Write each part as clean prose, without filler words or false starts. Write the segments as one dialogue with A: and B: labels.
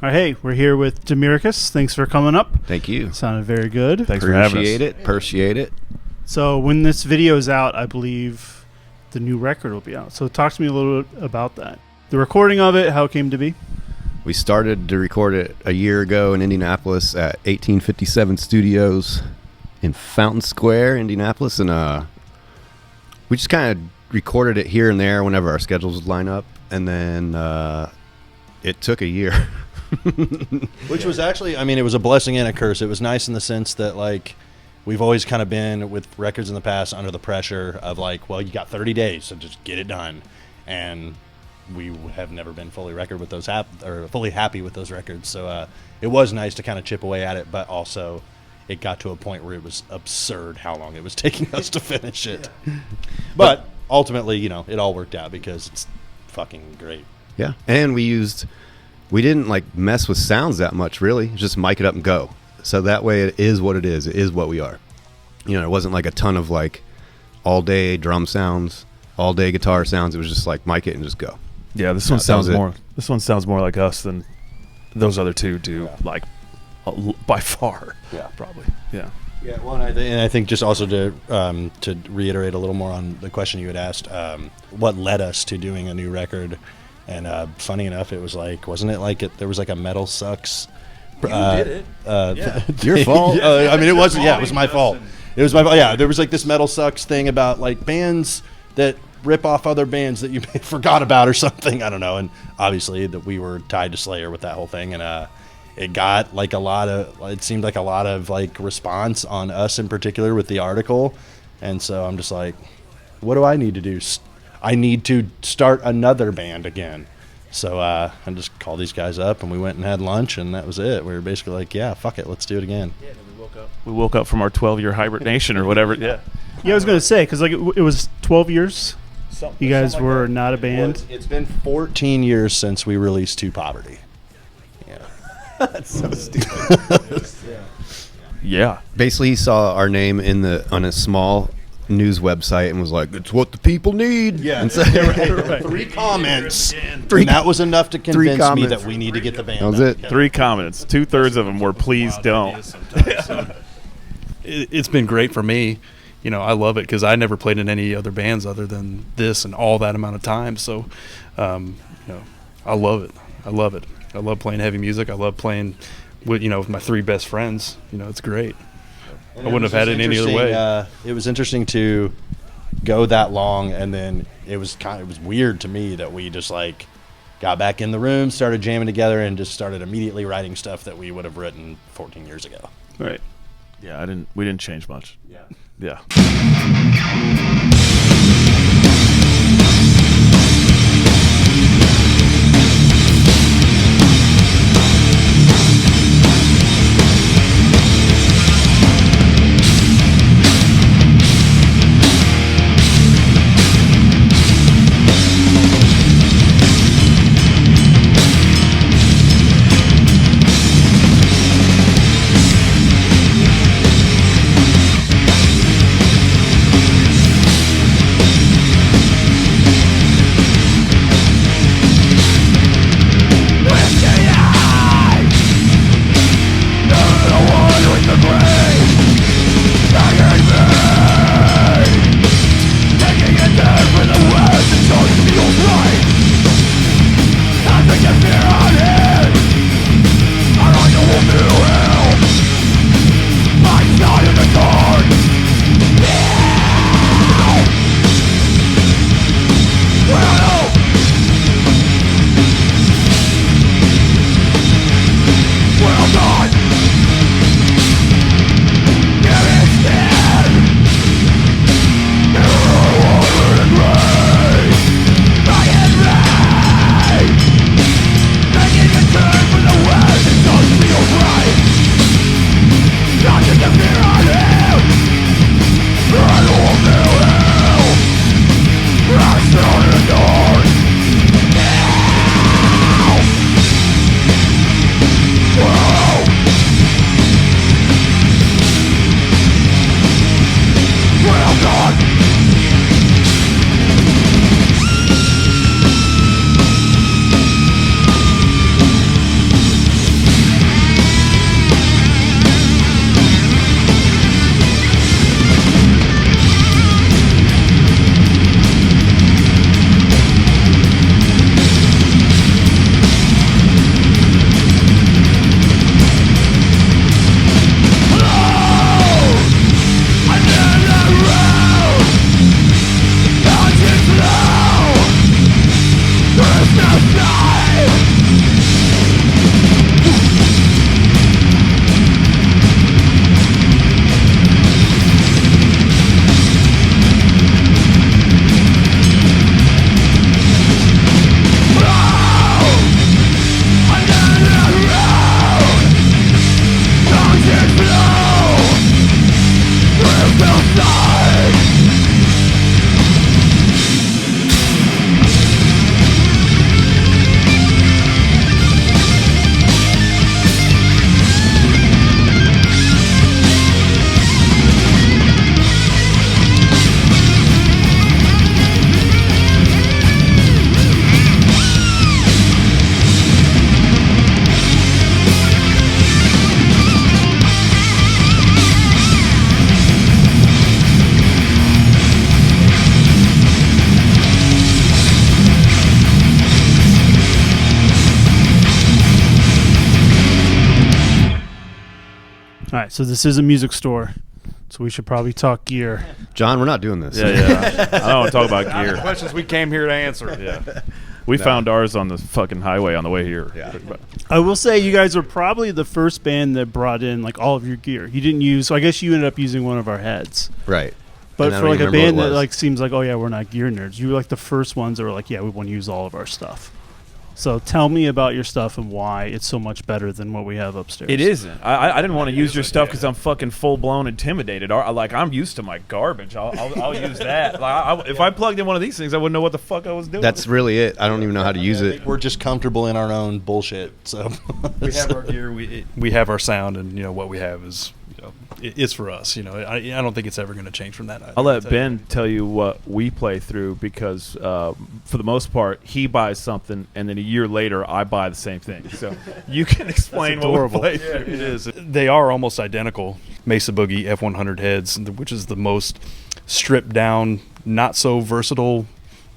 A: All right, hey, we're here with Demiricous. Thanks for coming up.
B: Thank you.
A: Sounded very good.
C: Thanks for having us.
B: Appreciate it.
A: So when this video is out, I believe the new record will be out. So talk to me a little bit about that. The recording of it, how it came to be.
B: We started to record it a year ago in Indianapolis at 1857 Studios in Fountain Square, Indianapolis, and we just kind of recorded it here and there whenever our schedules would line up, and then it took a year.
D: Which was actually, I mean, it was a blessing and a curse. It was nice in the sense that, like, we've always kind of been with records in the past under the pressure of, like, well, you got 30 days, so just get it done. And we have never been fully fully happy with those records. So it was nice to kind of chip away at it, but also it got to a point where it was absurd how long it was taking us to finish it. Yeah. But ultimately, you know, it all worked out because it's fucking great.
B: Yeah, and we didn't like mess with sounds that much, really. Just mic it up and go. So that way it is what it is. It is what we are. You know, it wasn't like a ton of like all day drum sounds, all day guitar sounds. It was just like mic it and just go.
C: Yeah, this one sounds more like us than those other two do, like by far.
D: Yeah,
C: probably. Yeah.
D: Yeah, well, and I think just also to reiterate a little more on the question you had asked, what led us to doing a new record. And funny enough, it was like, wasn't it like there was like a Metal Sucks?
C: You did it.
B: Your fault.
D: I mean, it wasn't. Yeah, it was my fault. It was my fault. Yeah, there was like this Metal Sucks thing about like bands that rip off other bands that you forgot about or something. I don't know. And obviously that we were tied to Slayer with that whole thing, and it got like it seemed like a lot of like response on us in particular with the article, and so I'm just like, what do I need to do? I need to start another band again. So I just called these guys up, and we went and had lunch, and that was it. We were basically like, yeah, fuck it, let's do it again.
C: Yeah, then we woke up from our 12-year hibernation or whatever. Yeah.
A: Yeah, I was going to say, because like it was 12 years. You guys were not a band.
D: Well, it's been 14 years since we released To Poverty. Yeah.
B: That's so stupid.
C: Yeah.
B: Basically, he saw our name on a small news website and was like, it's what the people need.
D: Yeah.
B: And so,
D: right. 3 comments. And that was enough to convince me that we need to get the band.
B: That was it.
C: 3 comments. 2/3 of them were please don't.
E: It's been great for me. You know, I love it because I never played in any other bands other than this and all that amount of time. So, you know, I love it. I love it. I love playing heavy music. I love playing with my 3 best friends. You know, it's great. I wouldn't have had it any other way.
D: It was interesting to go that long, and then it was weird to me that we just like got back in the room, started jamming together, and just started immediately writing stuff that we would have written 14 years ago.
C: Right. Yeah, we didn't change much. Yeah.
A: All right, so this is a music store, so we should probably talk gear.
B: John, we're not doing this.
C: Yeah. I don't want to talk about gear. Questions we came here to answer. Yeah. We found ours on the fucking highway on the way here.
B: Yeah.
A: I will say you guys were probably the first band that brought in like all of your gear. You didn't use, so I guess you ended up using one of our heads.
B: Right.
A: But
B: And I
A: for
B: don't
A: like a
B: even remember
A: band
B: what it
A: that
B: was.
A: like seems like, oh yeah, we're not gear nerds. You were like the first ones that were like, yeah, we want to use all of our stuff. So tell me about your stuff and why it's so much better than what we have upstairs.
C: It isn't. I didn't want to use your stuff because I'm fucking full blown intimidated. Like I'm used to my garbage. I'll use that. Like, if I plugged in one of these things, I wouldn't know what the fuck I was doing.
B: That's really it. I don't even know how to use it.
D: We're just comfortable in our own bullshit. So
E: We have our gear, we have our sound, and what we have is it's for us. I don't think it's ever going to change from that.
C: I'll let Ben tell you what we play through because for the most part, he buys something and then a year later I buy the same thing. So you can explain what we play through.
E: It is. They are almost identical. Mesa Boogie F100 heads, which is the most stripped down, not so versatile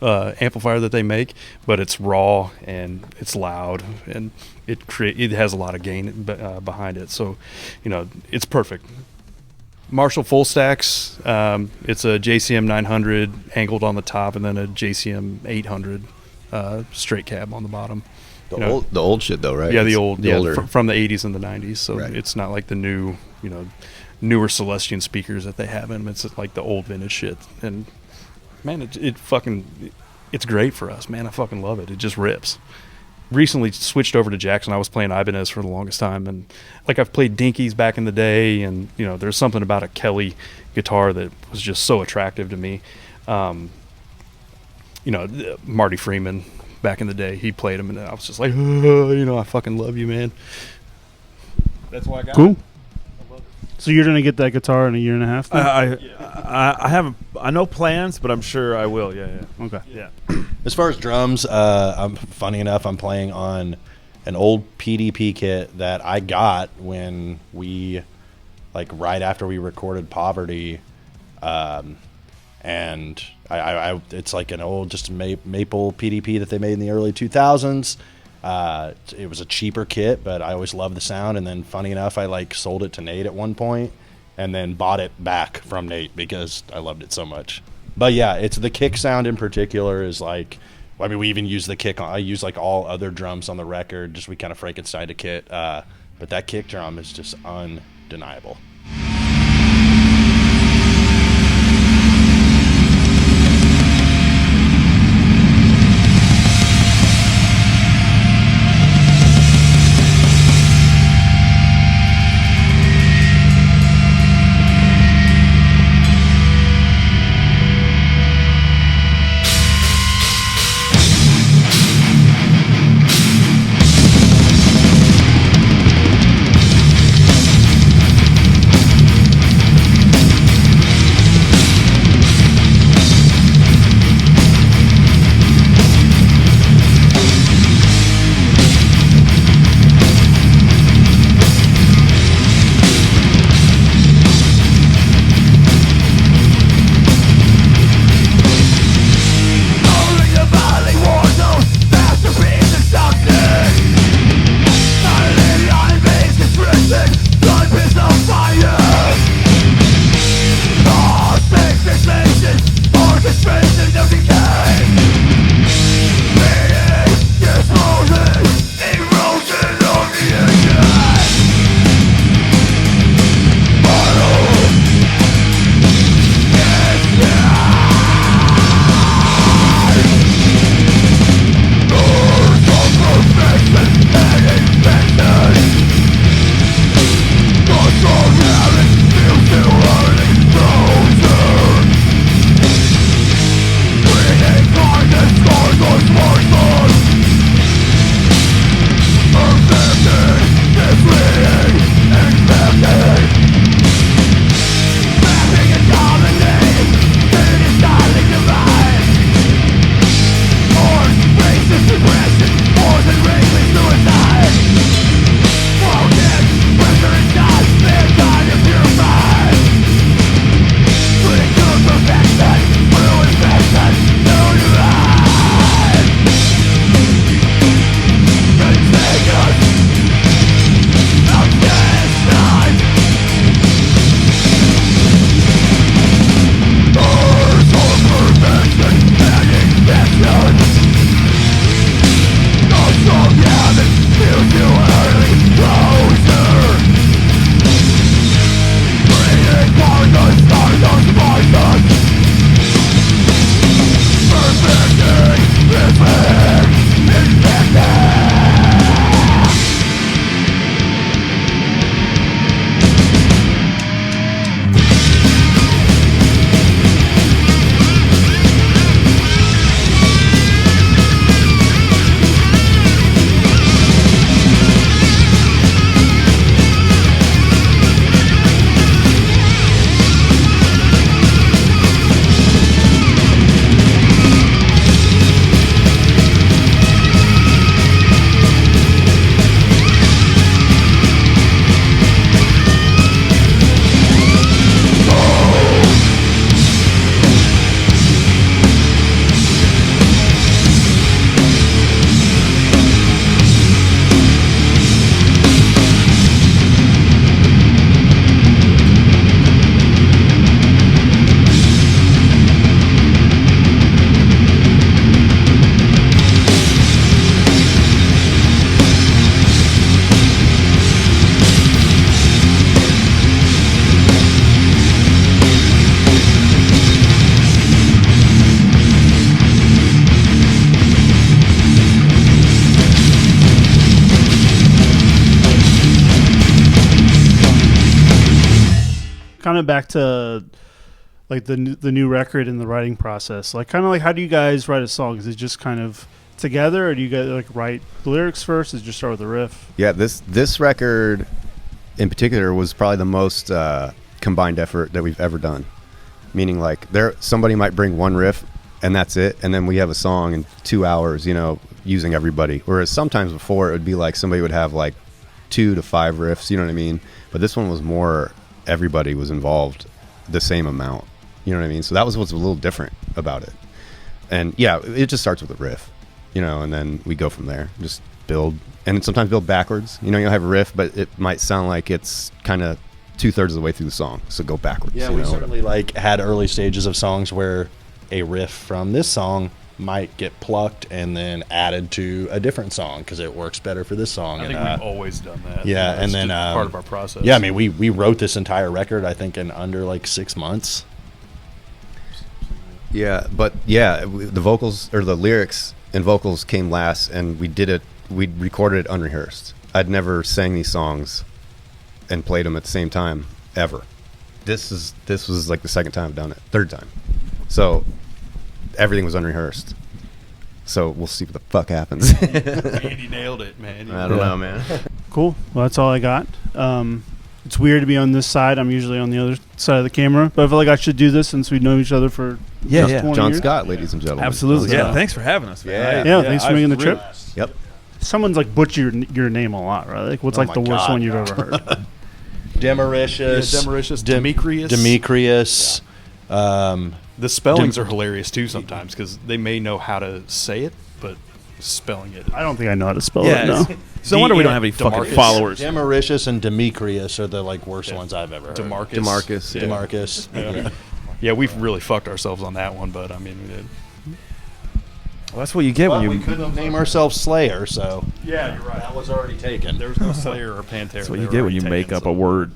E: amplifier that they make, but it's raw and it's loud and it has a lot of gain behind it. So, it's perfect. Marshall full stacks. It's a JCM 900 angled on the top, and then a JCM 800 straight cab on the bottom.
B: The old shit though, right?
E: Yeah,
B: older.
E: from the 80s and the 90s. So
B: Right.
E: it's not like the newer Celestian speakers that they have in them. It's like the old vintage shit. And man, it's great for us, man. I fucking love it. It just rips. Recently switched over to Jackson. I was playing Ibanez for the longest time, and like I've played Dinkies back in the day, and there's something about a Kelly guitar that was just so attractive to me. Marty Freeman back in the day, he played them, and I was just like, I fucking love you, man. That's why I got
A: Cool.
E: it.
A: So you're gonna get that guitar in a year and a half? Then?
C: I haven't. I know plans, but I'm sure I will. Yeah.
A: Okay.
C: Yeah.
D: as far as drums, funny enough, I'm playing on an old PDP kit that I got when we, like, right after we recorded Poverty, and I it's like an old just maple PDP that they made in the early 2000s. It was a cheaper kit, but I always loved the sound. And then, funny enough, I sold it to Nate at one point, and then bought it back from Nate because I loved it so much. But yeah, it's the kick sound in particular is we even use the kick. I use all other drums on the record. Just we kind of Frankenstein a kit, but that kick drum is just undeniable.
A: kind of back to like the new record and the writing process. Like kind of like how do you guys write a song? Is it just kind of together, or do you guys like write the lyrics first? Or just start with the riff?
B: Yeah, this record in particular was probably the most combined effort that we've ever done. Meaning like somebody might bring one riff and that's it, and then we have a song in 2 hours, using everybody. Whereas sometimes before it would be like somebody would have like 2 to 5 riffs, you know what I mean? But this one was more everybody was involved the same amount, you know what I mean? So that was what's a little different about it. And yeah, it just starts with a riff, and then we go from there, just build, and sometimes build backwards. You'll have a riff, but it might sound like it's kind of 2/3 of the way through the song, so go backwards.
D: Yeah, we certainly had early stages of songs where a riff from this song might get plucked and then added to a different song because it works better for this song.
E: I think we've always done that.
D: Yeah,
E: That's
D: and then
E: just part of our process.
D: Yeah, I mean, we wrote this entire record, I think, in under like 6 months.
B: Yeah, but yeah, the vocals or the lyrics and vocals came last, and we recorded it unrehearsed. I'd never sang these songs and played them at the same time ever. This was like the second time I've done it, third time. So everything was unrehearsed. So we'll see what the fuck happens.
E: Andy nailed it, man.
B: I don't know, man.
A: Cool. Well, that's all I got. It's weird to be on this side. I'm usually on the other side of the camera, but I feel like I should do this since we know each other for
C: Yeah,
A: just 20
B: John
A: years.
B: Scott, ladies and gentlemen.
C: Absolutely.
B: John
C: Yeah,
B: Scott.
C: thanks for having us, man.
A: Yeah, thanks for making the trip.
B: Yep.
A: Someone's like butchered your name a lot, right? Like, what's
D: Oh
A: like the
D: my
A: worst
D: God.
A: one you've ever heard?
D: Demiricous.
E: Demiricous.
D: Demiricous.
E: The spellings are hilarious too sometimes because they may know how to say it, but spelling it.
A: I don't think I know how to spell
C: Yeah,
A: it. No.
C: it's no wonder we don't have any fucking
E: Demarcus.
C: followers.
D: Demiricous and Demiricous are the worst ones I've ever heard.
B: DeMarcus.
E: Yeah.
D: Demarcus.
E: Yeah. Yeah, we've really fucked ourselves on that one, but I mean, we did.
C: Well, that's what you get
D: But
C: when
D: we
C: you.
D: couldn't name ourselves Slayer, so
E: Yeah, you're right.
D: that was already taken.
E: There was no Slayer or Pantera.
C: That's what
E: They
C: you
E: were
C: get when
E: already
C: you make
E: taken,
C: up
E: so-
C: a word.